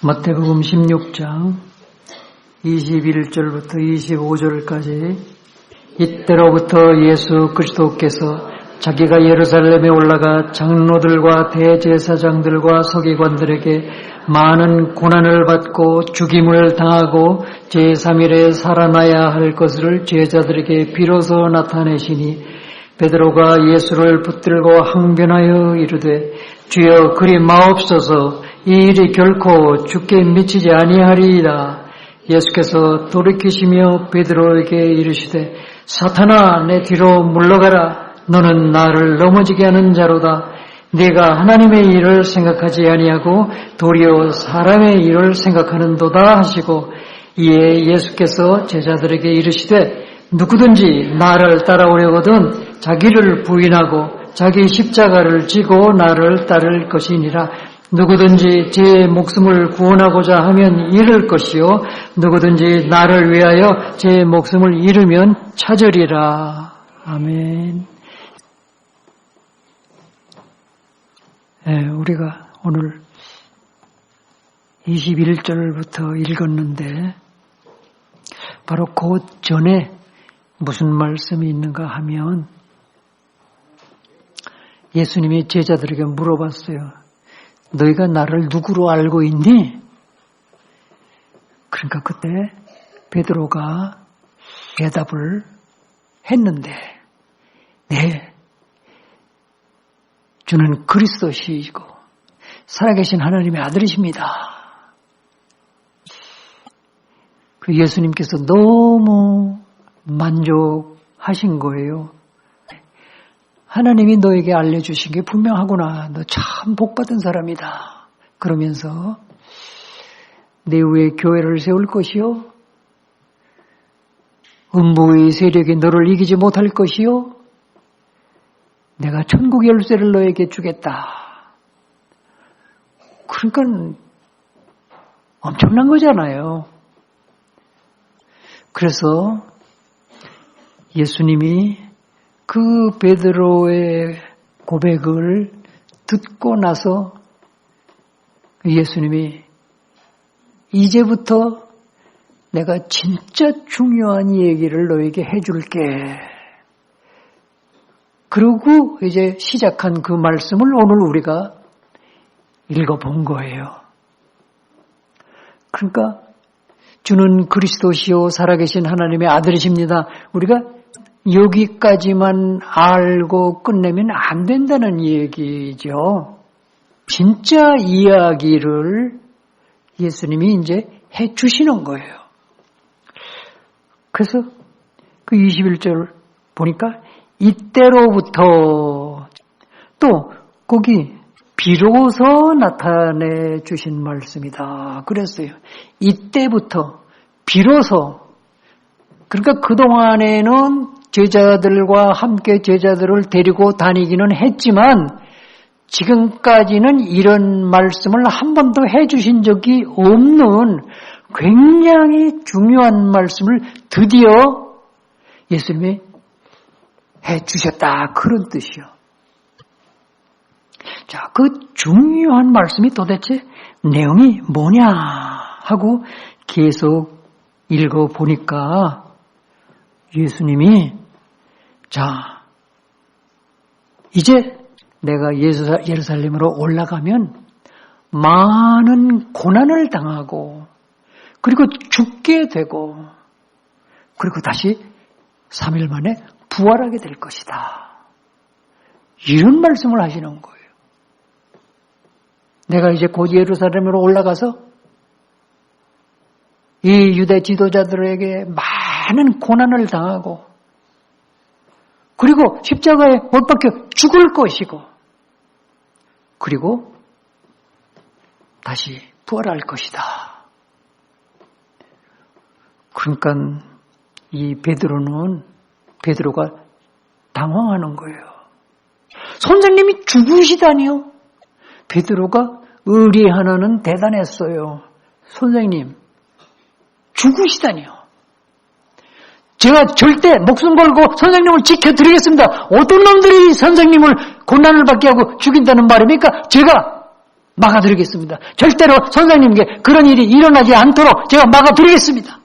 마태복음 16장 21절부터 25절까지 이때로부터 예수 그리스도께서 자기가 예루살렘에 올라가 장로들과 대제사장들과 서기관들에게 많은 고난을 받고 죽임을 당하고 제3일에 살아나야 할 것을 제자들에게 비로소 나타내시니 베드로가 예수를 붙들고 항변하여 이르되 주여 그리 마옵소서 이 일이 결코 주께 미치지 아니하리이다. 예수께서 돌이키시며 베드로에게 이르시되 사탄아 내 뒤로 물러가라. 너는 나를 넘어지게 하는 자로다. 네가 하나님의 일을 생각하지 아니하고 도리어 사람의 일을 생각하는도다 하시고 이에 예수께서 제자들에게 이르시되 누구든지 나를 따라오려거든 자기를 부인하고 자기 십자가를 지고 나를 따를 것이니라. 누구든지 제 목숨을 구원하고자 하면 잃을 것이요 누구든지 나를 위하여 제 목숨을 잃으면 찾으리라. 아멘. 우리가 오늘 21절부터 읽었는데 바로 그 전에 무슨 말씀이 있는가 하면 예수님이 제자들에게 물어봤어요. 너희가 나를 누구로 알고 있니? 그러니까 그때 베드로가 대답을 했는데 네, 주는 그리스도시고 살아계신 하나님의 아들이십니다. 그 예수님께서 너무 만족하신 거예요. 하나님이 너에게 알려주신 게 분명하구나. 너 참 복받은 사람이다. 그러면서 내 위에 교회를 세울 것이요. 음부의 세력이 너를 이기지 못할 것이요. 내가 천국 열쇠를 너에게 주겠다. 그러니까 엄청난 거잖아요. 그래서 예수님이 그 베드로의 고백을 듣고 나서 예수님이 이제부터 내가 진짜 중요한 얘기를 너에게 해줄게. 그러고 이제 시작한 그 말씀을 오늘 우리가 읽어본 거예요. 그러니까 주는 그리스도시요 살아계신 하나님의 아들이십니다. 우리가 여기까지만 알고 끝내면 안 된다는 얘기죠. 진짜 이야기를 예수님이 이제 해 주시는 거예요. 그래서 그 21절 보니까 이때로부터 또 거기 비로소 나타내 주신 말씀이다. 그랬어요. 이때부터 비로소 그러니까 그동안에는 제자들과 함께 제자들을 데리고 다니기는 했지만 지금까지는 이런 말씀을 한 번도 해주신 적이 없는 굉장히 중요한 말씀을 드디어 예수님이 해주셨다. 그런 뜻이요. 자, 그 중요한 말씀이 도대체 내용이 뭐냐 하고 계속 읽어보니까 예수님이 자, 이제 내가 예루살렘으로 올라가면 많은 고난을 당하고 그리고 죽게 되고 그리고 다시 3일 만에 부활하게 될 것이다. 이런 말씀을 하시는 거예요. 내가 이제 곧 예루살렘으로 올라가서 이 유대 지도자들에게 많은 고난을 당하고 그리고 십자가에 못 박혀 죽을 것이고 그리고 다시 부활할 것이다. 그러니까 이 베드로가 당황하는 거예요. 선생님이 죽으시다니요? 베드로가 의리 하나는 대단했어요. 선생님, 죽으시다니요? 제가 절대 목숨 걸고 선생님을 지켜드리겠습니다. 어떤 놈들이 선생님을 고난을 받게 하고 죽인다는 말입니까? 제가 막아드리겠습니다. 절대로 선생님께 그런 일이 일어나지 않도록 제가 막아드리겠습니다.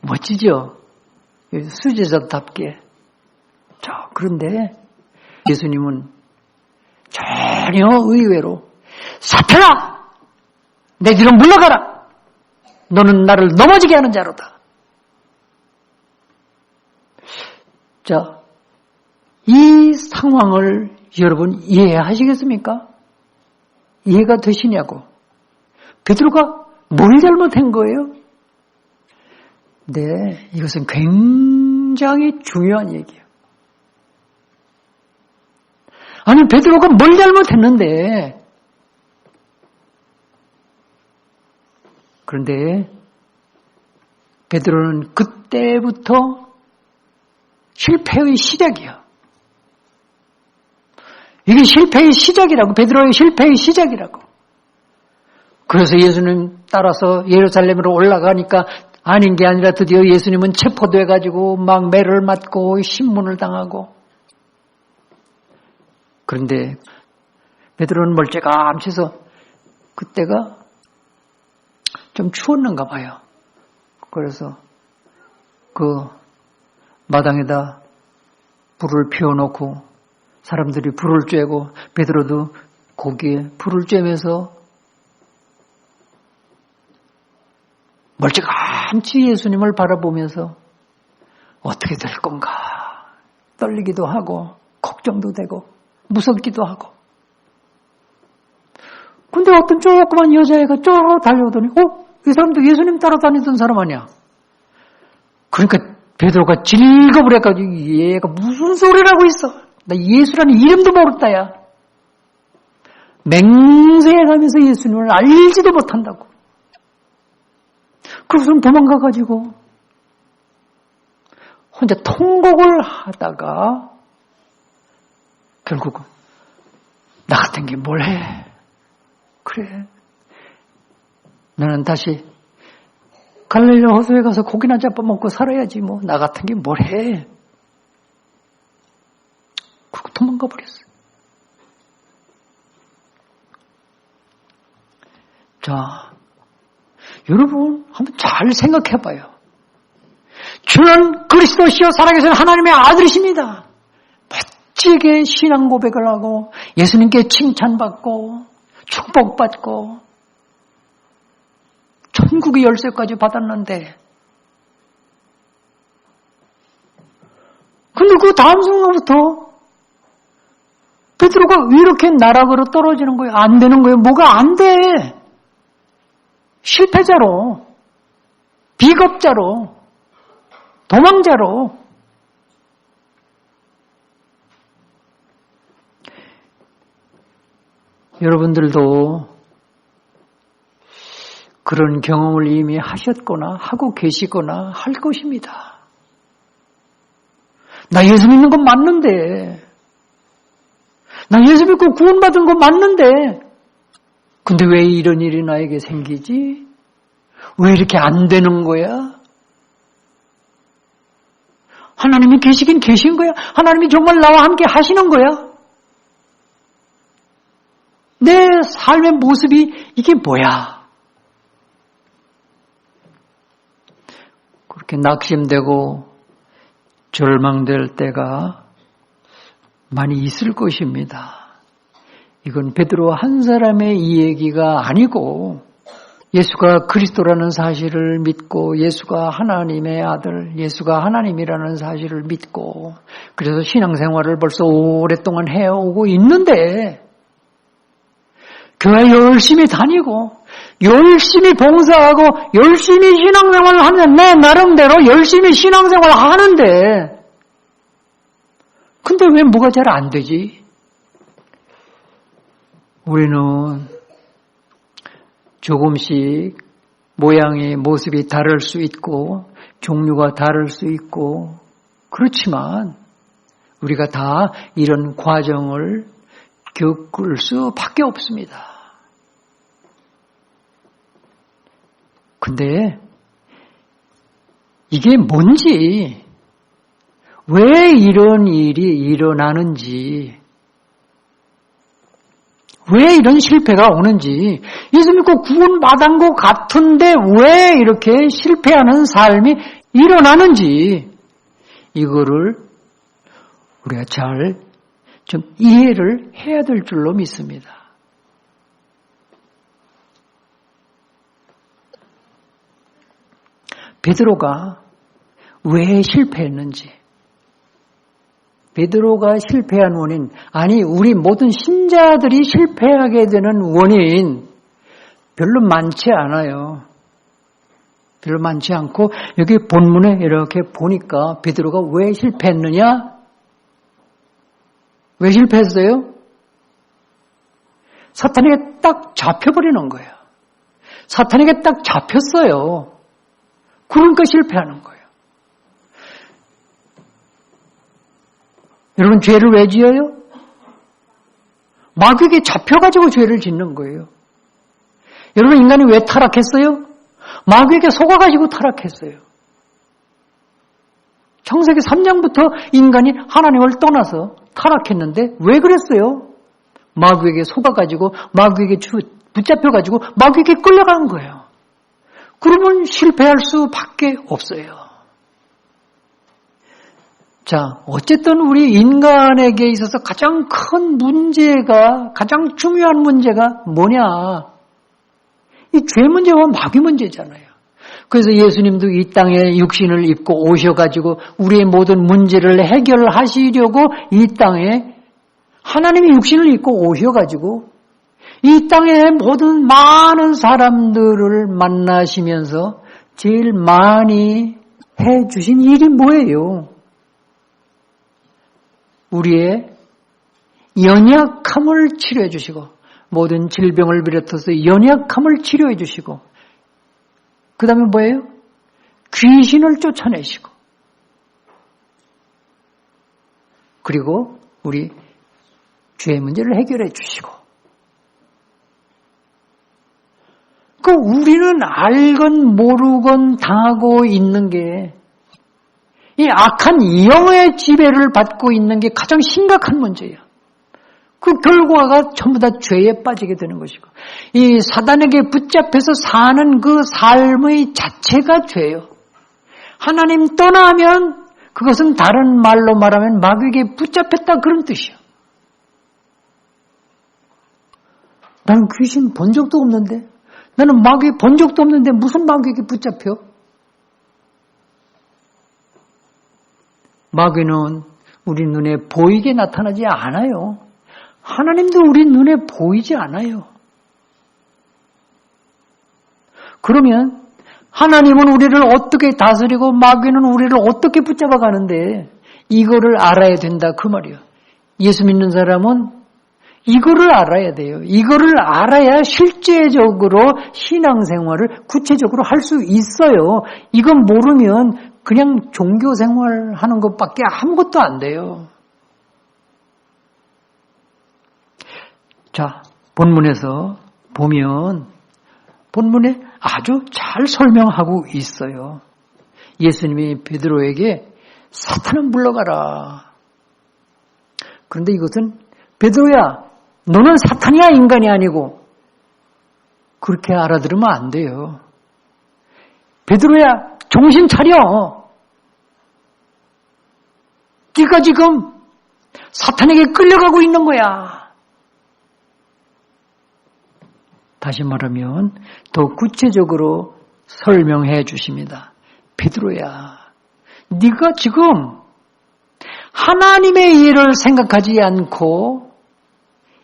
멋지죠? 수제자답게. 자, 그런데 예수님은 전혀 의외로 사탄아! 내 뒤로 물러가라! 너는 나를 넘어지게 하는 자로다. 자, 이 상황을 여러분 이해하시겠습니까? 이해가 되시냐고. 베드로가 뭘 잘못한 거예요? 네, 이것은 굉장히 중요한 얘기예요. 아니, 베드로가 뭘 잘못했는데, 그런데 베드로는 그때부터 실패의 시작이야. 이게 실패의 시작이라고, 베드로의 실패의 시작이라고. 그래서 예수님 따라서 예루살렘으로 올라가니까 아닌 게 아니라 드디어 예수님은 체포돼가지고 막 매를 맞고 신문을 당하고. 그런데 베드로는 멀찌감치서 그때가 좀 추웠는가 봐요. 그래서 그 마당에다 불을 피워놓고 사람들이 불을 쬐고 베드로도 거기에 불을 쬐면서 멀찌감치 예수님을 바라보면서 어떻게 될 건가 떨리기도 하고 걱정도 되고 무섭기도 하고. 근데 어떤 조그만 여자애가 쭉 달려오더니 이 사람도 예수님 따라다니던 사람 아니야. 그러니까 베드로가 질겁을 해가지고 얘가 무슨 소리를 하고 있어. 나 예수라는 이름도 모른다 야. 맹세해가면서 예수님을 알지도 못한다고. 그래서 도망가가지고 혼자 통곡을 하다가 결국은 나 같은 게 뭘 해. 그래. 나는 다시 갈릴리 호수에 가서 고기나 잡아먹고 살아야지 뭐. 나 같은 게 뭘 해. 그리고 도망가 버렸어요. 자, 여러분 한번 잘 생각해 봐요. 주는 그리스도시요 살아계신 하나님의 아들이십니다. 멋지게 신앙 고백을 하고 예수님께 칭찬받고 축복받고 천국의 열쇠까지 받았는데 근데 그 다음 순간부터 베드로가 왜 이렇게 나락으로 떨어지는 거예요? 안 되는 거예요? 뭐가 안 돼? 실패자로, 비겁자로, 도망자로. 여러분들도 그런 경험을 이미 하셨거나 하고 계시거나 할 것입니다. 나 예수 믿는 건 맞는데, 나 예수 믿고 구원받은 건 맞는데, 근데 왜 이런 일이 나에게 생기지? 왜 이렇게 안 되는 거야? 하나님이 계시긴 계신 거야? 하나님이 정말 나와 함께 하시는 거야? 내 삶의 모습이 이게 뭐야? 그렇게 낙심되고 절망될 때가 많이 있을 것입니다. 이건 베드로 한 사람의 이 얘기가 아니고 예수가 그리스도라는 사실을 믿고 예수가 하나님의 아들, 예수가 하나님이라는 사실을 믿고 그래서 신앙생활을 벌써 오랫동안 해오고 있는데 교회 열심히 다니고 열심히 봉사하고 열심히 신앙생활을 하면 내 나름대로 열심히 신앙생활을 하는데 근데 왜 뭐가 잘 안 되지? 우리는 조금씩 모양이 모습이 다를 수 있고 종류가 다를 수 있고 그렇지만 우리가 다 이런 과정을 겪을 수밖에 없습니다. 근데 이게 뭔지 왜 이런 일이 일어나는지 왜 이런 실패가 오는지, 예수 믿고 구원받은 것 같은데 왜 이렇게 실패하는 삶이 일어나는지, 이거를 우리가 잘 좀 이해를 해야 될 줄로 믿습니다. 베드로가 왜 실패했는지, 베드로가 실패한 원인, 아니 우리 모든 신자들이 실패하게 되는 원인 별로 많지 않아요. 별로 많지 않고 여기 본문에 이렇게 보니까 베드로가 왜 실패했느냐? 왜 실패했어요? 사탄에게 딱 잡혀버리는 거예요. 사탄에게 딱 잡혔어요. 그러니까 실패하는 거예요. 여러분, 죄를 왜 지어요? 마귀에게 잡혀가지고 죄를 짓는 거예요. 여러분, 인간이 왜 타락했어요? 마귀에게 속아가지고 타락했어요. 창세기 3장부터 인간이 하나님을 떠나서 타락했는데 왜 그랬어요? 마귀에게 속아가지고, 마귀에게 붙잡혀가지고, 마귀에게 끌려간 거예요. 그러면 실패할 수밖에 없어요. 자, 어쨌든 우리 인간에게 있어서 가장 큰 문제가, 가장 중요한 문제가 뭐냐? 이 죄 문제와 마귀 문제잖아요. 그래서 예수님도 이 땅에 육신을 입고 오셔가지고 우리의 모든 문제를 해결하시려고 이 땅에 하나님이 육신을 입고 오셔가지고 이 땅의 모든 많은 사람들을 만나시면서 제일 많이 해주신 일이 뭐예요? 우리의 연약함을 치료해 주시고 모든 질병을 비롯해서 연약함을 치료해 주시고 그 다음에 뭐예요? 귀신을 쫓아내시고 그리고 우리 죄의 문제를 해결해 주시고 그 우리는 알건 모르건 당하고 있는 게 이 악한 영의 지배를 받고 있는 게 가장 심각한 문제예요. 그 결과가 전부 다 죄에 빠지게 되는 것이고 이 사단에게 붙잡혀서 사는 그 삶의 자체가 죄예요. 하나님 떠나면 그것은 다른 말로 말하면 마귀에게 붙잡혔다 그런 뜻이에요. 나는 귀신 본 적도 없는데 나는 마귀 본 적도 없는데 무슨 마귀에게 붙잡혀? 마귀는 우리 눈에 보이게 나타나지 않아요. 하나님도 우리 눈에 보이지 않아요. 그러면 하나님은 우리를 어떻게 다스리고 마귀는 우리를 어떻게 붙잡아 가는데 이거를 알아야 된다 그 말이에요. 예수 믿는 사람은 이거를 알아야 돼요. 이거를 알아야 실제적으로 신앙생활을 구체적으로 할 수 있어요. 이건 모르면 그냥 종교생활 하는 것밖에 아무것도 안 돼요. 자, 본문에서 보면 본문에 아주 잘 설명하고 있어요. 예수님이 베드로에게 사탄은 물러가라. 그런데 이것은 베드로야, 너는 사탄이야 인간이 아니고 그렇게 알아들으면 안 돼요. 베드로야, 정신 차려. 네가 지금 사탄에게 끌려가고 있는 거야. 다시 말하면 더 구체적으로 설명해 주십니다. 베드로야, 네가 지금 하나님의 일을 생각하지 않고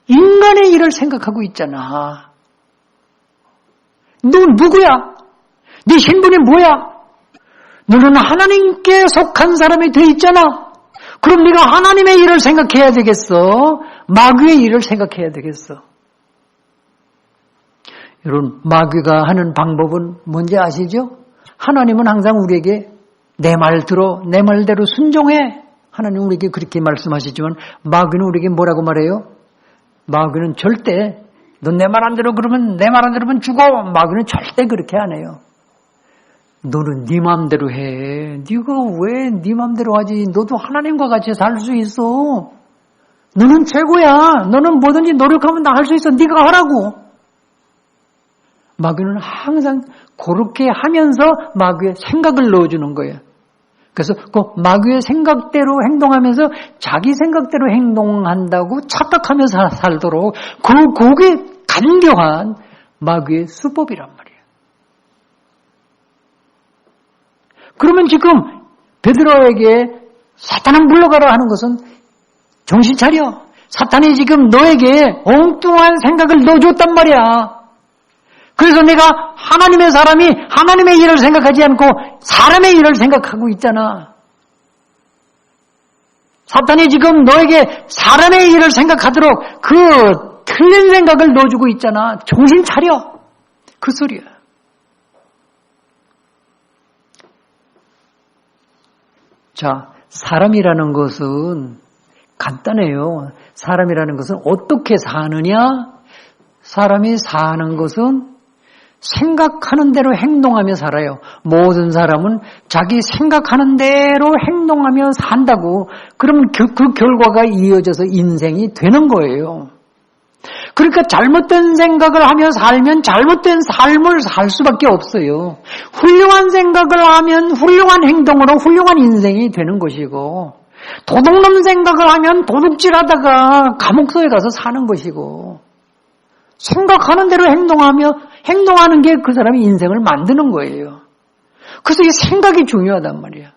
인간의 일을 생각하고 있잖아. 너 누구야? 네 신분이 뭐야? 너는 하나님께 속한 사람이 돼 있잖아. 그럼 네가 하나님의 일을 생각해야 되겠어? 마귀의 일을 생각해야 되겠어? 여러분, 마귀가 하는 방법은 뭔지 아시죠? 하나님은 항상 우리에게 내 말 들어, 내 말대로 순종해. 하나님 우리에게 그렇게 말씀하시지만 마귀는 우리에게 뭐라고 말해요? 마귀는 절대 너 내 말 안 들어 그러면 내 말 안 들으면 죽어. 마귀는 절대 그렇게 안 해요. 너는 네 마음대로 해. 네가 왜 네 마음대로 하지? 너도 하나님과 같이 살 수 있어. 너는 최고야. 너는 뭐든지 노력하면 다 할 수 있어. 네가 하라고. 마귀는 항상 그렇게 하면서 마귀의 생각을 넣어주는 거예요. 그래서 그 마귀의 생각대로 행동하면서 자기 생각대로 행동한다고 착각하면서 살도록 그게 간교한 마귀의 수법이란 말이에요. 그러면 지금 베드로에게 사탄은 물러가라 하는 것은 정신 차려. 사탄이 지금 너에게 엉뚱한 생각을 넣어줬단 말이야. 그래서 내가 하나님의 사람이 하나님의 일을 생각하지 않고 사람의 일을 생각하고 있잖아. 사탄이 지금 너에게 사람의 일을 생각하도록 그 틀린 생각을 넣어주고 있잖아. 정신 차려. 그 소리야. 자, 사람이라는 것은 간단해요. 사람이라는 것은 어떻게 사느냐? 사람이 사는 것은 생각하는 대로 행동하며 살아요. 모든 사람은 자기 생각하는 대로 행동하며 산다고. 그러면 그 결과가 이어져서 인생이 되는 거예요. 그러니까 잘못된 생각을 하며 살면 잘못된 삶을 살 수밖에 없어요. 훌륭한 생각을 하면 훌륭한 행동으로 훌륭한 인생이 되는 것이고, 도둑놈 생각을 하면 도둑질하다가 감옥소에 가서 사는 것이고, 생각하는 대로 행동하는 게 그 사람의 인생을 만드는 거예요. 그래서 이 생각이 중요하단 말이야.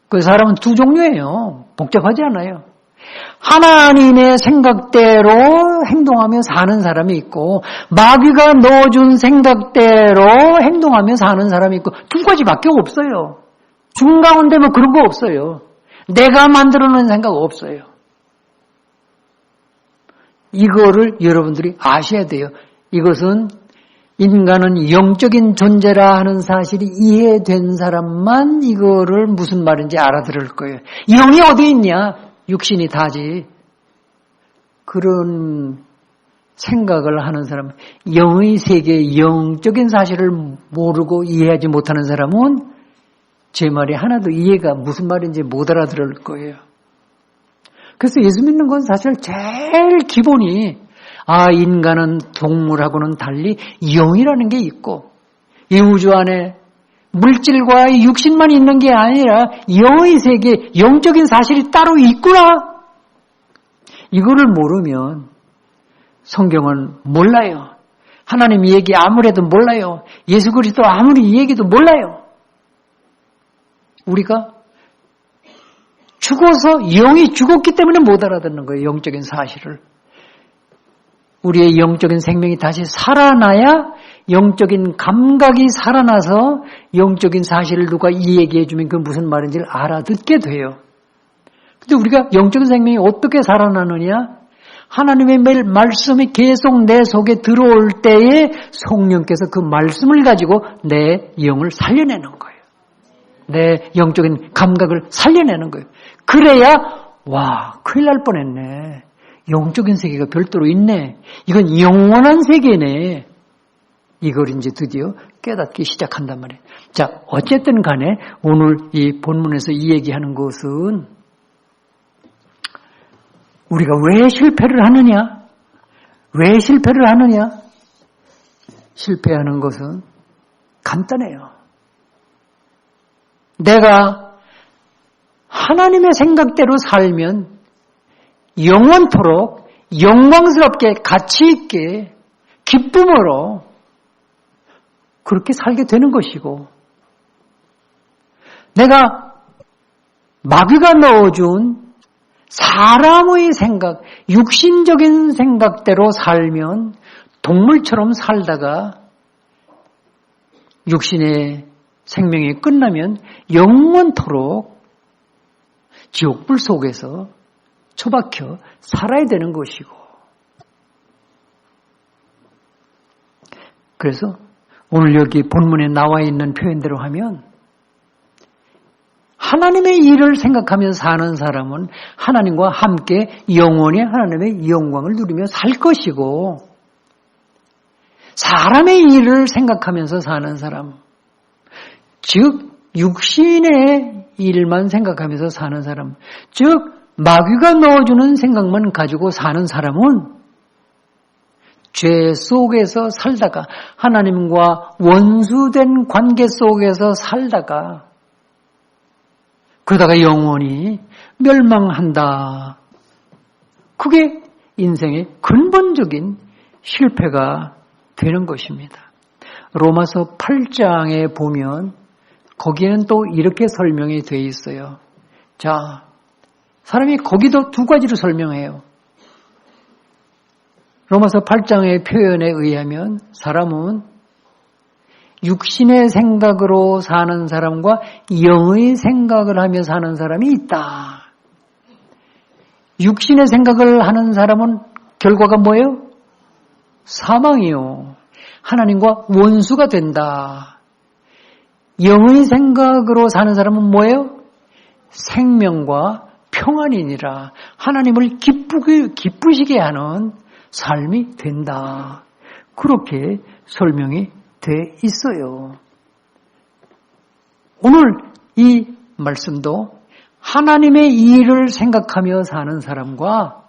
그 사람은 두 종류예요. 복잡하지 않아요. 하나님의 생각대로 행동하며 사는 사람이 있고, 마귀가 넣어준 생각대로 행동하며 사는 사람이 있고, 두 가지밖에 없어요. 중가운데 뭐 그런 거 없어요. 내가 만들어놓은 생각 없어요. 이거를 여러분들이 아셔야 돼요. 이것은 인간은 영적인 존재라 하는 사실이 이해된 사람만 이거를 무슨 말인지 알아들을 거예요. 영이 어디 있냐? 육신이 다지. 그런 생각을 하는 사람, 영의 세계, 영적인 사실을 모르고 이해하지 못하는 사람은 제 말이 하나도 이해가 무슨 말인지 못 알아들을 거예요. 그래서 예수 믿는 건 사실 제일 기본이, 인간은 동물하고는 달리 영이라는 게 있고, 이 우주 안에 물질과 육신만 있는 게 아니라 영의 세계, 영적인 사실이 따로 있구나. 이거를 모르면 성경은 몰라요. 하나님 얘기 아무래도 몰라요. 예수 그리스도 아무리 얘기도 몰라요. 우리가 죽어서 영이 죽었기 때문에 못 알아듣는 거예요. 영적인 사실을. 우리의 영적인 생명이 다시 살아나야 영적인 감각이 살아나서 영적인 사실을 누가 이야기해 주면 그게 무슨 말인지를 알아듣게 돼요. 근데 우리가 영적인 생명이 어떻게 살아나느냐? 하나님의 매일 말씀이 계속 내 속에 들어올 때에 성령께서 그 말씀을 가지고 내 영을 살려내는 거예요. 내 영적인 감각을 살려내는 거예요. 그래야 큰일 날 뻔했네. 영적인 세계가 별도로 있네. 이건 영원한 세계네. 이걸 이제 드디어 깨닫기 시작한단 말이에요. 자, 어쨌든 간에 오늘 이 본문에서 이 얘기하는 것은 우리가 왜 실패를 하느냐? 왜 실패를 하느냐? 실패하는 것은 간단해요. 내가 하나님의 생각대로 살면 영원토록 영광스럽게 가치 있게 기쁨으로 그렇게 살게 되는 것이고, 내가 마귀가 넣어준 사람의 생각, 육신적인 생각대로 살면 동물처럼 살다가 육신의 생명이 끝나면 영원토록 지옥불 속에서 처박혀 살아야 되는 것이고, 그래서 오늘 여기 본문에 나와 있는 표현대로 하면 하나님의 일을 생각하면서 사는 사람은 하나님과 함께 영원히 하나님의 영광을 누리며 살 것이고, 사람의 일을 생각하면서 사는 사람, 즉 육신의 일만 생각하면서 사는 사람, 즉 마귀가 넣어주는 생각만 가지고 사는 사람은 죄 속에서 살다가 하나님과 원수된 관계 속에서 살다가 그러다가 영원히 멸망한다. 그게 인생의 근본적인 실패가 되는 것입니다. 로마서 8장에 보면 거기에는 또 이렇게 설명이 되어 있어요. 자, 사람이 거기도 두 가지로 설명해요. 로마서 8장의 표현에 의하면 사람은 육신의 생각으로 사는 사람과 영의 생각을 하며 사는 사람이 있다. 육신의 생각을 하는 사람은 결과가 뭐예요? 사망이요. 하나님과 원수가 된다. 영의 생각으로 사는 사람은 뭐예요? 생명과 평안이니라. 하나님을 기쁘시게 하는 삶이 된다. 그렇게 설명이 돼 있어요. 오늘 이 말씀도 하나님의 일을 생각하며 사는 사람과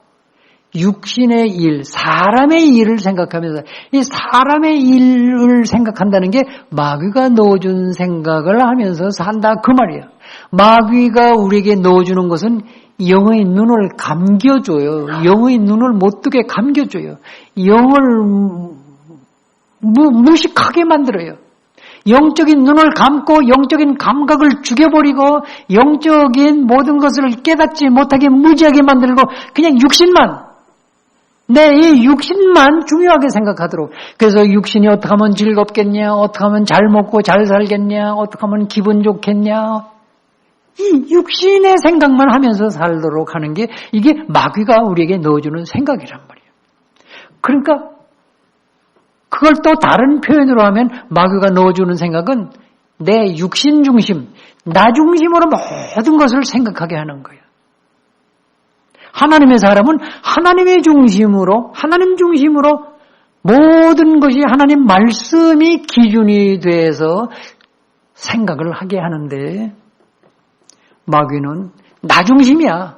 육신의 일, 사람의 일을 생각하면서 이 사람의 일을 생각한다는 게 마귀가 넣어준 생각을 하면서 산다 그 말이에요. 마귀가 우리에게 넣어주는 것은 영의 눈을 감겨줘요. 영의 눈을 못 뜨게 감겨줘요. 영을 무식하게 만들어요. 영적인 눈을 감고 영적인 감각을 죽여버리고 영적인 모든 것을 깨닫지 못하게 무지하게 만들고 그냥 육신만 이 육신만 중요하게 생각하도록. 그래서 육신이 어떻게 하면 즐겁겠냐, 어떻게 하면 잘 먹고 잘 살겠냐, 어떻게 하면 기분 좋겠냐. 이 육신의 생각만 하면서 살도록 하는 게 이게 마귀가 우리에게 넣어주는 생각이란 말이에요. 그러니까 그걸 또 다른 표현으로 하면 마귀가 넣어주는 생각은 내 육신 중심, 나 중심으로 모든 것을 생각하게 하는 거예요. 하나님의 사람은 하나님의 중심으로, 하나님 중심으로 모든 것이 하나님 말씀이 기준이 돼서 생각을 하게 하는데 마귀는 나 중심이야.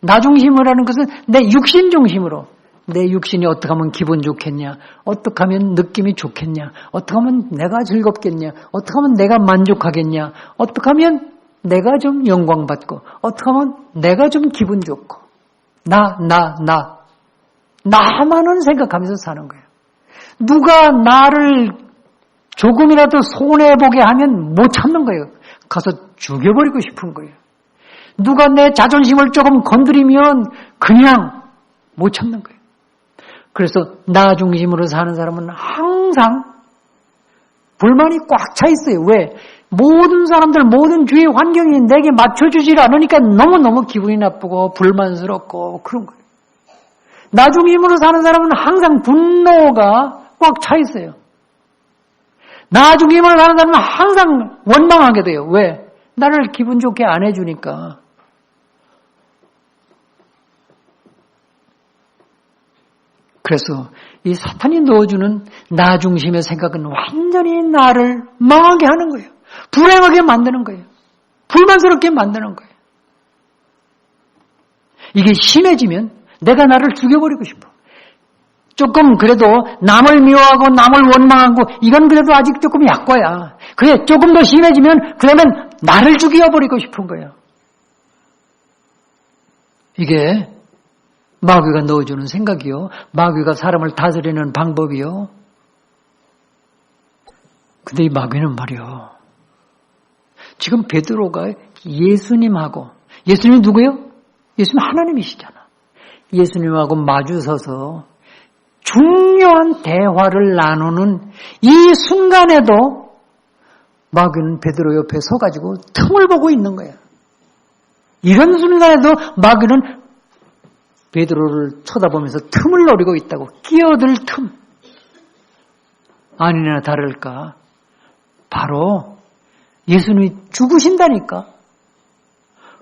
나 중심으로 하는 것은 내 육신 중심으로. 내 육신이 어떻게 하면 기분 좋겠냐, 어떻게 하면 느낌이 좋겠냐, 어떻게 하면 내가 즐겁겠냐, 어떻게 하면 내가 만족하겠냐, 어떻게 하면 내가 좀 영광받고, 어떻게 하면 내가 좀 기분 좋고, 나만은 생각하면서 사는 거예요. 누가 나를 조금이라도 손해보게 하면 못 참는 거예요. 가서 죽여버리고 싶은 거예요. 누가 내 자존심을 조금 건드리면 그냥 못 참는 거예요. 그래서 나 중심으로 사는 사람은 항상 불만이 꽉 차 있어요. 왜? 모든 사람들, 모든 주위 환경이 내게 맞춰주질 않으니까 너무너무 기분이 나쁘고 불만스럽고 그런 거예요. 나 중심으로 사는 사람은 항상 분노가 꽉 차 있어요. 나 중심으로 사는 사람은 항상 원망하게 돼요. 왜? 나를 기분 좋게 안 해주니까. 그래서 이 사탄이 넣어주는 나 중심의 생각은 완전히 나를 망하게 하는 거예요. 불행하게 만드는 거예요. 불만스럽게 만드는 거예요. 이게 심해지면 내가 나를 죽여버리고 싶어. 조금 그래도 남을 미워하고 남을 원망하고 이건 그래도 아직 조금 약과야. 그래 조금 더 심해지면 그러면 나를 죽여버리고 싶은 거예요. 이게 마귀가 넣어주는 생각이요. 마귀가 사람을 다스리는 방법이요. 근데 이 마귀는 말이요. 지금 베드로가 예수님하고, 예수님이 누구예요? 예수님 하나님이시잖아. 예수님하고 마주서서 중요한 대화를 나누는 이 순간에도 마귀는 베드로 옆에 서가지고 틈을 보고 있는 거야. 이런 순간에도 마귀는 베드로를 쳐다보면서 틈을 노리고 있다고. 끼어들 틈. 아니나 다를까. 바로 예수님이 죽으신다니까.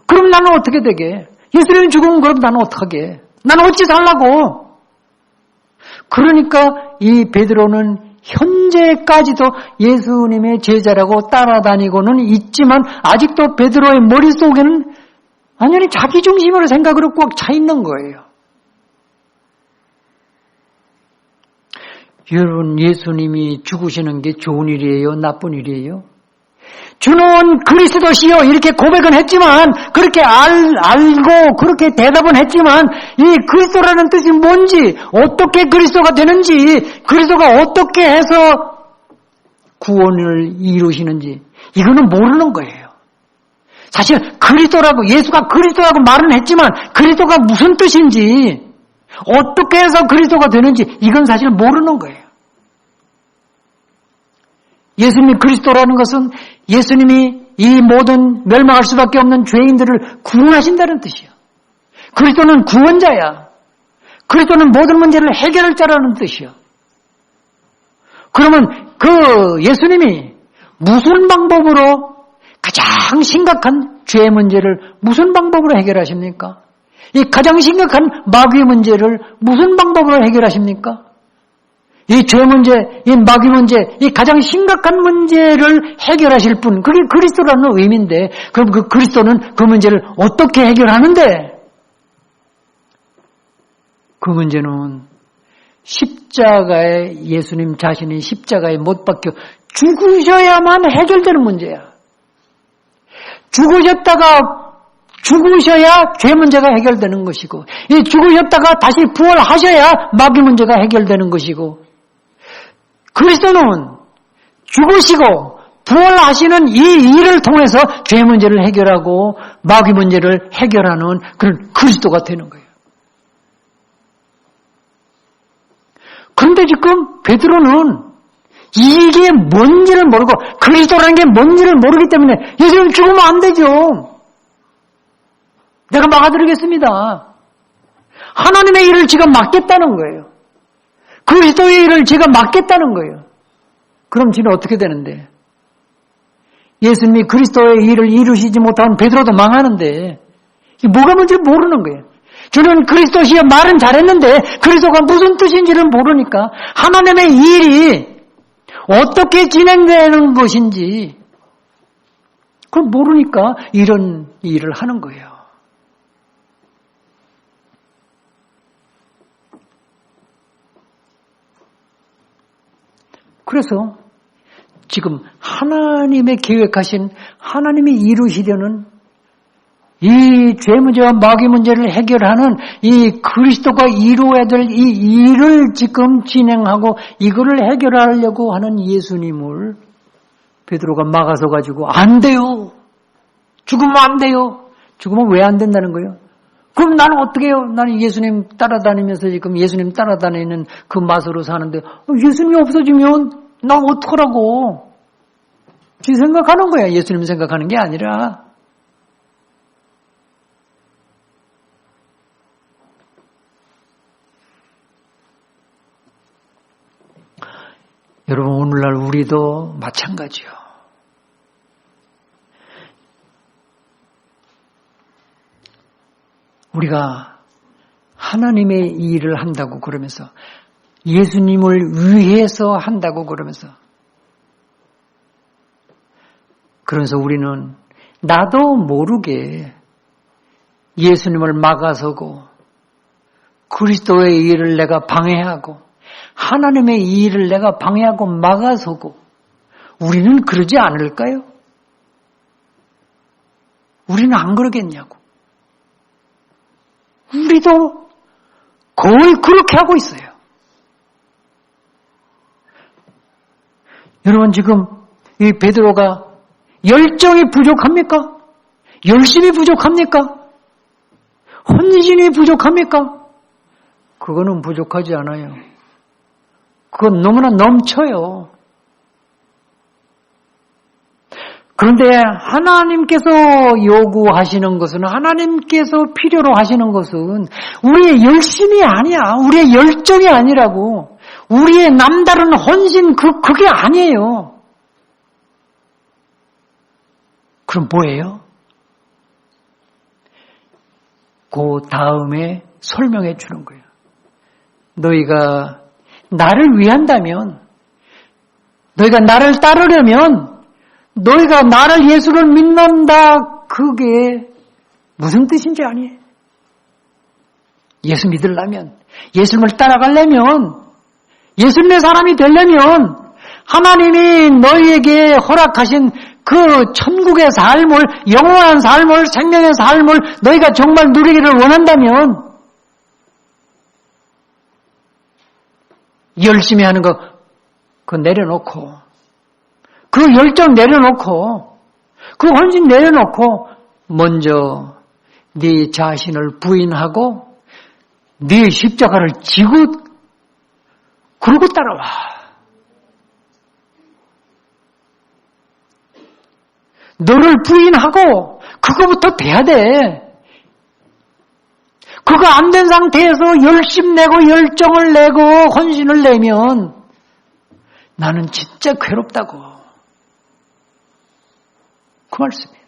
그럼 나는 어떻게 되게? 예수님이 죽으면 그럼 나는 어떡하게? 나는 어찌 살라고? 그러니까 이 베드로는 현재까지도 예수님의 제자라고 따라다니고는 있지만 아직도 베드로의 머릿속에는 완전히 자기 중심으로 생각으로 꽉 차 있는 거예요. 여러분, 예수님이 죽으시는 게 좋은 일이에요? 나쁜 일이에요? 주는 그리스도시요 이렇게 고백은 했지만, 그렇게 알고 그렇게 대답은 했지만, 이 그리스도라는 뜻이 뭔지, 어떻게 그리스도가 되는지, 그리스도가 어떻게 해서 구원을 이루시는지 이거는 모르는 거예요. 사실 그리스도라고, 예수가 그리스도라고 말은 했지만 그리스도가 무슨 뜻인지, 어떻게 해서 그리스도가 되는지 이건 사실 모르는 거예요. 예수님이 그리스도라는 것은 예수님이 이 모든 멸망할 수밖에 없는 죄인들을 구원하신다는 뜻이에요. 그리스도는 구원자야. 그리스도는 모든 문제를 해결할 자라는 뜻이에요. 그러면 그 예수님이 무슨 방법으로 가장 심각한 죄 문제를 무슨 방법으로 해결하십니까? 이 가장 심각한 마귀 문제를 무슨 방법으로 해결하십니까? 이 죄 문제, 이 마귀 문제, 이 가장 심각한 문제를 해결하실 분, 그게 그리스도라는 의미인데, 그럼 그 그리스도는 그 문제를 어떻게 해결하는데? 그 문제는 십자가에, 예수님 자신이 십자가에 못 박혀 죽으셔야만 해결되는 문제야. 죽으셔야 죄 문제가 해결되는 것이고, 이 죽으셨다가 다시 부활하셔야 마귀 문제가 해결되는 것이고, 그리스도는 죽으시고 부활하시는 이 일을 통해서 죄 문제를 해결하고 마귀 문제를 해결하는 그런 그리스도가 되는 거예요. 그런데 지금 베드로는 이게 뭔지를 모르고, 그리스도라는 게 뭔지를 모르기 때문에 예수님 죽으면 안 되죠. 내가 막아드리겠습니다. 하나님의 일을 지금 맡겠다는 거예요. 그리스도의 일을 제가 맡겠다는 거예요. 그럼 지는 어떻게 되는데? 예수님이 그리스도의 일을 이루시지 못하면 베드로도 망하는데, 이게 뭐가 뭔지 모르는 거예요. 저는 그리스도시여 말은 잘했는데 그리스도가 무슨 뜻인지를 모르니까, 하나님의 일이 어떻게 진행되는 것인지 그걸 모르니까 이런 일을 하는 거예요. 그래서 지금 하나님의 계획하신, 하나님이 이루시려는 이 죄 문제와 마귀 문제를 해결하는 이 그리스도가 이루어야 될 이 일을 지금 진행하고 이거를 해결하려고 하는 예수님을 베드로가 막아서 가지고 안 돼요. 죽으면 안 돼요. 죽으면 왜 안 된다는 거예요? 그럼 나는 어떻게 해요? 나는 예수님 따라다니면서 지금 예수님 따라다니는 그 맛으로 사는데 예수님이 없어지면 나 어떡하라고? 지금 생각하는 거야. 예수님 생각하는 게 아니라. 여러분, 오늘날 우리도 마찬가지요. 우리가 하나님의 일을 한다고 그러면서, 예수님을 위해서 한다고 그러면서 우리는 나도 모르게 예수님을 막아서고 그리스도의 일을 내가 방해하고 하나님의 일을 내가 방해하고 막아서고, 우리는 그러지 않을까요? 우리는 안 그러겠냐고. 우리도 거의 그렇게 하고 있어요. 여러분, 지금 이 베드로가 열정이 부족합니까? 열심이 부족합니까? 헌신이 부족합니까? 그거는 부족하지 않아요. 그건 너무나 넘쳐요. 그런데 하나님께서 요구하시는 것은, 하나님께서 필요로 하시는 것은 우리의 열심이 아니야. 우리의 열정이 아니라고. 우리의 남다른 헌신, 그게 아니에요. 그럼 뭐예요? 그 다음에 설명해 주는 거예요. 너희가 나를 위한다면, 너희가 나를 따르려면, 너희가 나를 예수를 믿는다, 그게 무슨 뜻인지 아니? 예수 믿으려면, 예수님을 따라가려면, 예수님의 사람이 되려면 하나님이 너희에게 허락하신 그 천국의 삶을, 영원한 삶을, 생명의 삶을 너희가 정말 누리기를 원한다면 열심히 하는 거 그거 내려놓고, 그 열정 내려놓고, 그 헌신 내려놓고 먼저 네 자신을 부인하고 네 십자가를 지고 그러고 따라와. 너를 부인하고 그거부터 돼야 돼. 그거 안 된 상태에서 열심 내고 열정을 내고 헌신을 내면 나는 진짜 괴롭다고. 그 말씀이에요.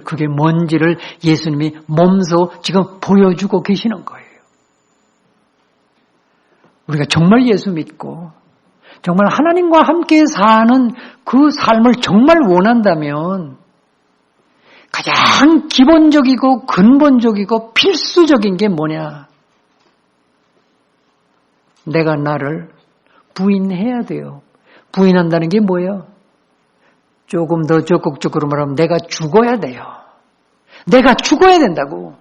그게 뭔지를 예수님이 몸소 지금 보여주고 계시는 거예요. 우리가 정말 예수 믿고 정말 하나님과 함께 사는 그 삶을 정말 원한다면 가장 기본적이고 근본적이고 필수적인 게 뭐냐? 내가 나를 부인해야 돼요. 부인한다는 게 뭐예요? 조금 더 적극적으로 말하면 내가 죽어야 돼요. 내가 죽어야 된다고.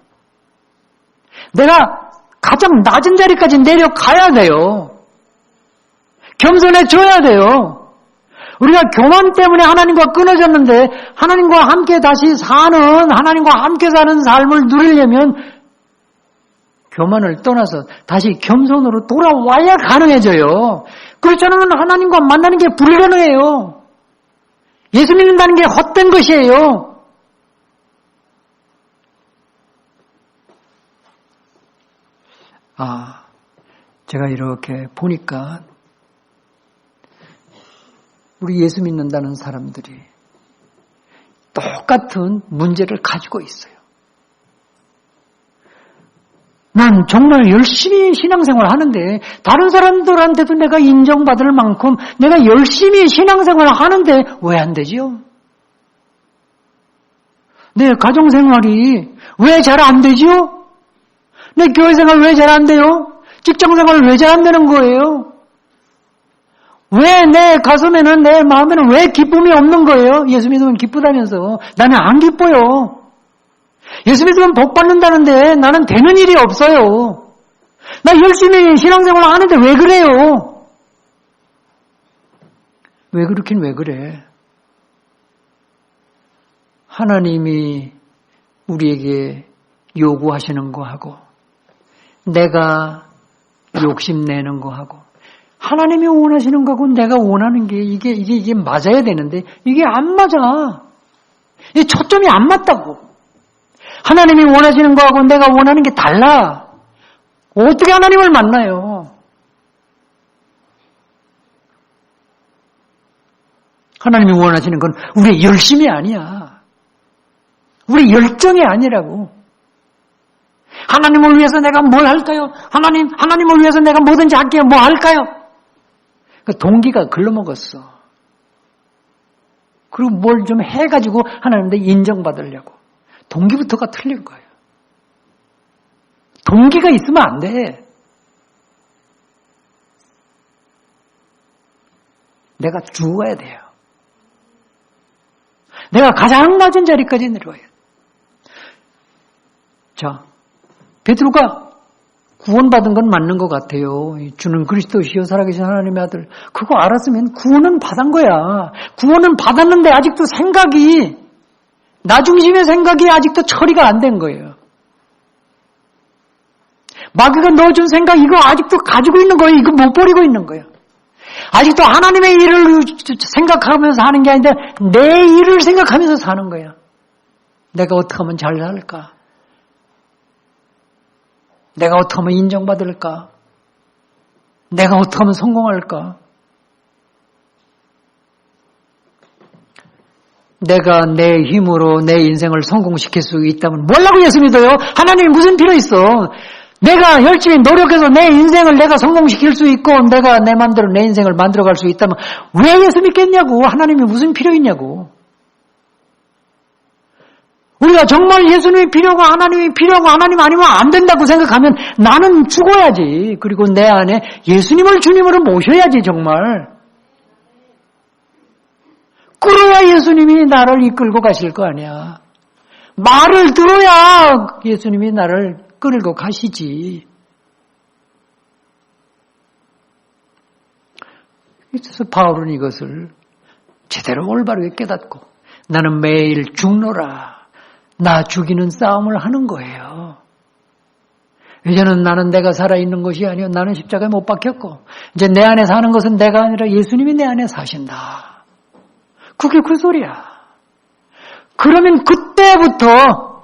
내가 가장 낮은 자리까지 내려가야 돼요. 겸손해져야 돼요. 우리가 교만 때문에 하나님과 끊어졌는데 하나님과 함께 다시 사는, 하나님과 함께 사는 삶을 누리려면 교만을 떠나서 다시 겸손으로 돌아와야 가능해져요. 그렇지 않으면 하나님과 만나는 게 불가능해요. 예수 믿는다는 게 헛된 것이에요. 제가 이렇게 보니까 우리 예수 믿는다는 사람들이 똑같은 문제를 가지고 있어요. 난 정말 열심히 신앙생활 하는데 다른 사람들한테도 내가 인정받을 만큼 내가 열심히 신앙생활 하는데 왜 안 되지요? 내 가정생활이 왜 잘 안 되지요? 내 교회생활 왜 잘 안 돼요? 직장생활 왜 잘 안 되는 거예요? 왜 내 가슴에는, 내 마음에는 왜 기쁨이 없는 거예요? 예수 믿으면 기쁘다면서. 나는 안 기뻐요. 예수 믿으면 복 받는다는데 나는 되는 일이 없어요. 나 열심히 신앙생활 하는데 왜 그래요? 왜 그렇긴 왜 그래? 하나님이 우리에게 요구하시는 거하고 내가 욕심내는 거하고 하나님이 원하시는 거하고 내가 원하는 게 이게 맞아야 되는데 이게 안 맞아. 이 초점이 안 맞다고. 하나님이 원하시는 거하고 내가 원하는 게 달라. 어떻게 하나님을 만나요? 하나님이 원하시는 건 우리의 열심이 아니야. 우리 열정이 아니라고. 하나님을 위해서 내가 뭘 할까요? 하나님을 위해서 내가 뭐든지 할게요. 뭐 할까요? 그 동기가 글러먹었어. 그리고 뭘 좀 해가지고 하나님한테 인정받으려고. 동기부터가 틀린 거예요. 동기가 있으면 안 돼. 내가 죽어야 돼요. 내가 가장 낮은 자리까지 내려와야 돼. 자, 베드로가 구원받은 건 맞는 것 같아요. 주는 그리스도시요 살아계신 하나님의 아들. 그거 알았으면 구원은 받은 거야. 구원은 받았는데 아직도 생각이, 나 중심의 생각이 아직도 처리가 안 된 거예요. 마귀가 넣어준 생각 이거 아직도 가지고 있는 거예요. 이거 못 버리고 있는 거예요. 아직도 하나님의 일을 생각하면서 하는 게 아닌데 내 일을 생각하면서 사는 거야. 내가 어떻게 하면 잘 살까? 내가 어떻게 하면 인정받을까? 내가 어떻게 하면 성공할까? 내가 내 힘으로 내 인생을 성공시킬 수 있다면 뭐라고 예수 믿어요? 하나님이 무슨 필요 있어? 내가 열심히 노력해서 내 인생을 내가 성공시킬 수 있고 내가 내 마음대로 내 인생을 만들어갈 수 있다면 왜 예수 믿겠냐고. 하나님이 무슨 필요 있냐고. 우리가 정말 예수님이 필요하고 하나님이 필요하고 하나님 아니면 안 된다고 생각하면 나는 죽어야지. 그리고 내 안에 예수님을 주님으로 모셔야지 정말. 그래야 예수님이 나를 이끌고 가실 거 아니야. 말을 들어야 예수님이 나를 끌고 가시지. 그래서 바울은 이것을 제대로 올바르게 깨닫고 나는 매일 죽노라. 나 죽이는 싸움을 하는 거예요. 이제는 나는 내가 살아있는 것이 아니요 나는 십자가에 못 박혔고 이제 내 안에 사는 것은 내가 아니라 예수님이 내 안에 사신다. 그게 그 소리야. 그러면 그때부터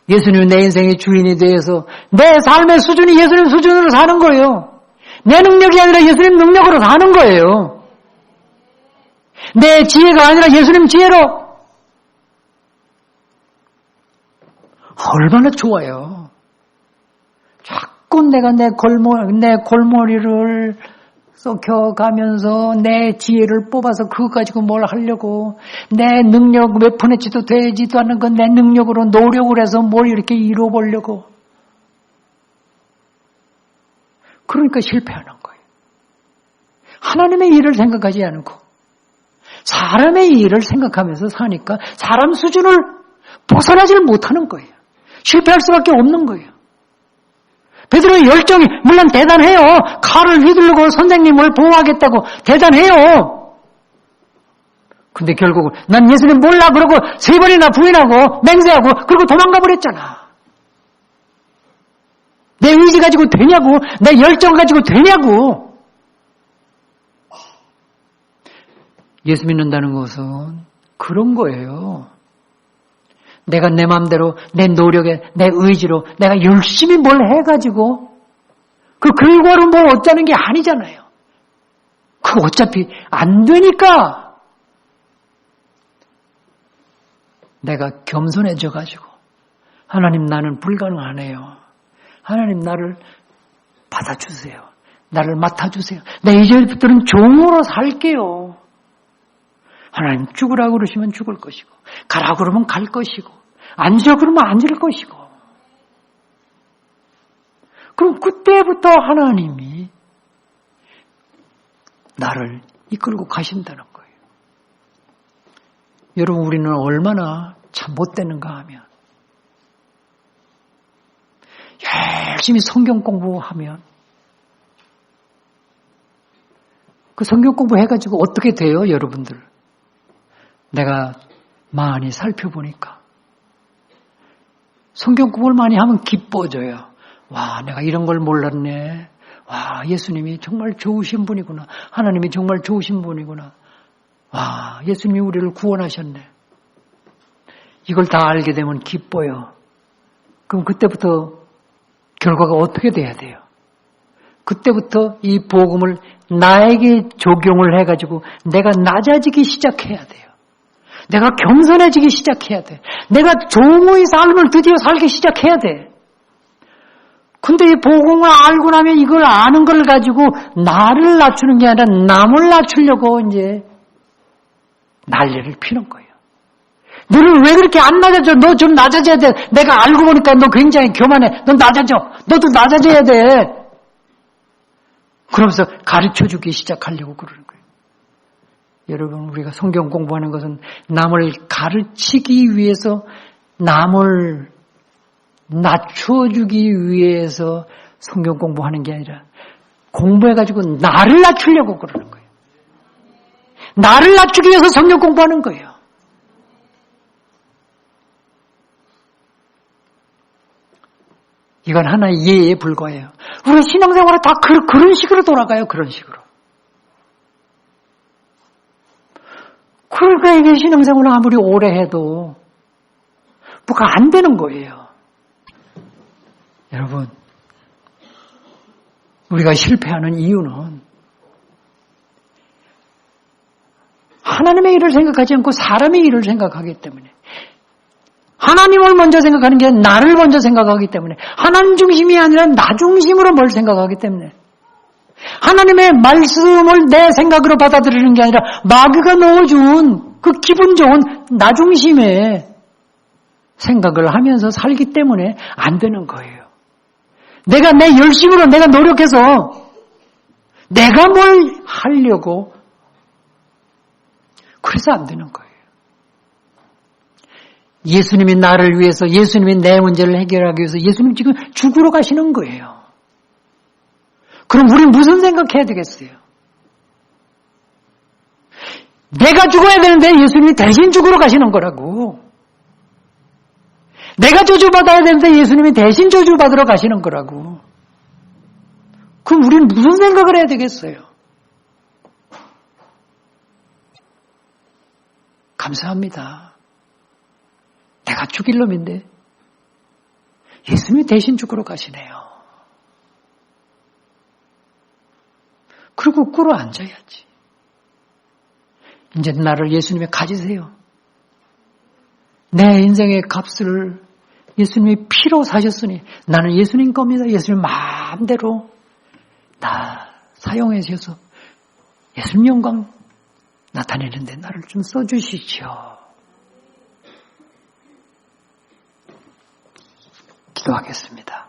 예수님이 내 인생의 주인이 되어서 내 삶의 수준이 예수님 수준으로 사는 거예요. 내 능력이 아니라 예수님 능력으로 사는 거예요. 내 지혜가 아니라 예수님 지혜로. 얼마나 좋아요. 자꾸 내가 내 골머리를 썩혀가면서 내 지혜를 뽑아서 그거 가지고 뭘 하려고 내 능력 몇 푼에치도 되지도 않는 건 내 능력으로 노력을 해서 뭘 이렇게 이뤄보려고. 그러니까 실패하는 거예요. 하나님의 일을 생각하지 않고 사람의 일을 생각하면서 사니까 사람 수준을 벗어나지를 못하는 거예요. 실패할 수밖에 없는 거예요. 베드로의 열정이 물론 대단해요. 칼을 휘두르고 선생님을 보호하겠다고 대단해요. 근데 결국은 난 예수님 몰라 그러고 3번이나 부인하고 맹세하고 그리고 도망가 버렸잖아. 내 의지 가지고 되냐고. 내 열정 가지고 되냐고. 예수 믿는다는 것은 그런 거예요. 내가 내 마음대로 내 노력에 내 의지로 내가 열심히 뭘 해가지고 그 결과로 뭘 얻자는 게 아니잖아요. 그거 어차피 안 되니까 내가 겸손해져가지고 하나님 나는 불가능하네요. 하나님 나를 받아주세요. 나를 맡아주세요. 내 이제부터는 종으로 살게요. 하나님 죽으라고 그러시면 죽을 것이고 가라고 그러면 갈 것이고 앉으라 그러면 앉을 것이고. 그럼 그때부터 하나님이 나를 이끌고 가신다는 거예요. 여러분 우리는 얼마나 참 못되는가 하면 열심히 성경 공부하면 그 성경 공부해가지고 어떻게 돼요 여러분들? 내가 많이 살펴보니까 성경 공부를 많이 하면 기뻐져요. 와, 내가 이런 걸 몰랐네. 와, 예수님이 정말 좋으신 분이구나. 하나님이 정말 좋으신 분이구나. 와, 예수님이 우리를 구원하셨네. 이걸 다 알게 되면 기뻐요. 그럼 그때부터 결과가 어떻게 돼야 돼요? 그때부터 이 복음을 나에게 적용을 해가지고 내가 낮아지기 시작해야 돼요. 내가 겸손해지기 시작해야 돼. 내가 종의 삶을 드디어 살기 시작해야 돼. 근데 이 복음을 알고 나면 이걸 아는 걸 가지고 나를 낮추는 게 아니라 남을 낮추려고 이제 난리를 피는 거예요. 너는 왜 그렇게 안 낮아져? 너 좀 낮아져야 돼. 내가 알고 보니까 너 굉장히 교만해. 너 낮아져. 너도 낮아져야 돼. 그러면서 가르쳐주기 시작하려고 그러는 거예요. 여러분 우리가 성경 공부하는 것은 남을 가르치기 위해서 남을 낮춰주기 위해서 성경 공부하는 게 아니라 공부해가지고 나를 낮추려고 그러는 거예요. 나를 낮추기 위해서 성경 공부하는 거예요. 이건 하나의 예에 불과해요. 우리 신앙생활은 다 그런 식으로 돌아가요. 그런 식으로. 그러니까 이게 신앙생활을 아무리 오래 해도 뭐가 안 되는 거예요. 여러분, 우리가 실패하는 이유는 하나님의 일을 생각하지 않고 사람의 일을 생각하기 때문에 하나님을 먼저 생각하는 게 나를 먼저 생각하기 때문에, 하나님 중심이 아니라 나 중심으로 뭘 생각하기 때문에, 하나님의 말씀을 내 생각으로 받아들이는 게 아니라 마귀가 넣어준 그 기분 좋은 나 중심의 생각을 하면서 살기 때문에 안 되는 거예요. 내가 내 열심으로 내가 노력해서 내가 뭘 하려고 그래서 안 되는 거예요. 예수님이 나를 위해서, 예수님이 내 문제를 해결하기 위해서 예수님 지금 죽으러 가시는 거예요. 그럼 우리는 무슨 생각해야 되겠어요? 내가 죽어야 되는데 예수님이 대신 죽으러 가시는 거라고. 내가 저주받아야 되는데 예수님이 대신 저주받으러 가시는 거라고. 그럼 우리는 무슨 생각을 해야 되겠어요? 감사합니다. 내가 죽일 놈인데 예수님이 대신 죽으러 가시네요. 그리고 꿇어 앉아야지. 이제 나를 예수님이 가지세요. 내 인생의 값을 예수님이 피로 사셨으니 나는 예수님 겁니다. 예수님 마음대로 나 사용해 주셔서 예수님 영광 나타내는데 나를 좀 써주시죠. 기도하겠습니다.